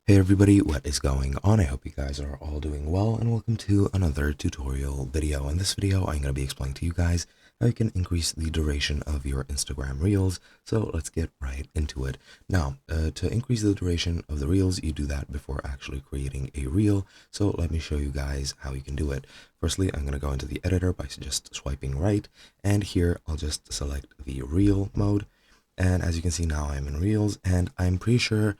Hey everybody, what is going on? I hope you guys are all doing well and welcome to another tutorial video. In this video, I'm going to be explaining to you guys how you can increase the duration of your Instagram Reels. So let's get right into it. Now, to increase the duration of the Reels, you do that before actually creating a Reel. So let me show you guys how you can do it. Firstly, I'm going to go into the editor by just swiping right, and here I'll just select the Reel mode. And as you can see now, I'm in Reels, and I'm pretty sure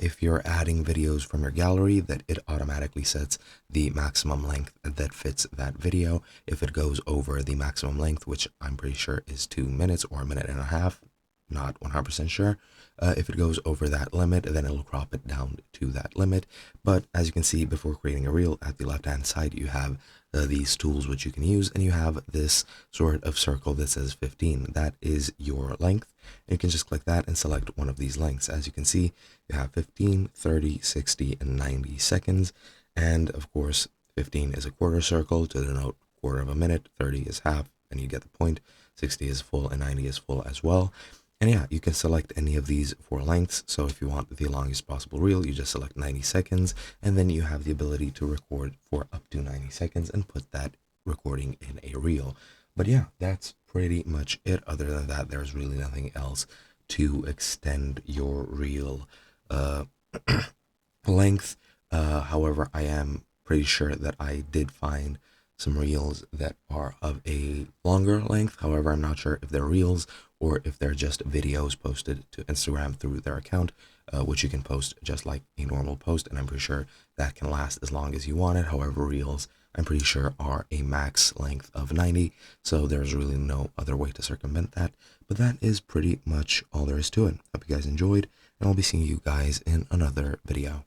if you're adding videos from your gallery that it automatically sets the maximum length that fits that video. If it goes over the maximum length, which I'm pretty sure is 2 minutes or a minute and a half, not 100% sure. If it goes over that limit, then it'll crop it down to that limit. But as you can see, before creating a reel, at the left hand side, you have these tools which you can use, and you have this sort of circle that says 15. That is your length. And you can just click that and select one of these lengths. As you can see, you have 15, 30, 60, and 90 seconds. And of course, 15 is a quarter circle to denote quarter of a minute, 30 is half, and you get the point, 60 is full, and 90 is full as well. And yeah, you can select any of these for lengths. So if you want the longest possible reel, you just select 90 seconds, and then you have the ability to record for up to 90 seconds and put that recording in a reel. But yeah, that's pretty much it. Other than that, there's really nothing else to extend your reel length. However, I am pretty sure that I did find some reels that are of a longer length. However, I'm not sure if they're reels or if they're just videos posted to Instagram through their account, which you can post just like a normal post, and I'm pretty sure that can last as long as you want it. However, reels, I'm pretty sure, are a max length of 90, so there's really no other way to circumvent that. But that is pretty much all there is to it. Hope you guys enjoyed, and I'll be seeing you guys in another video.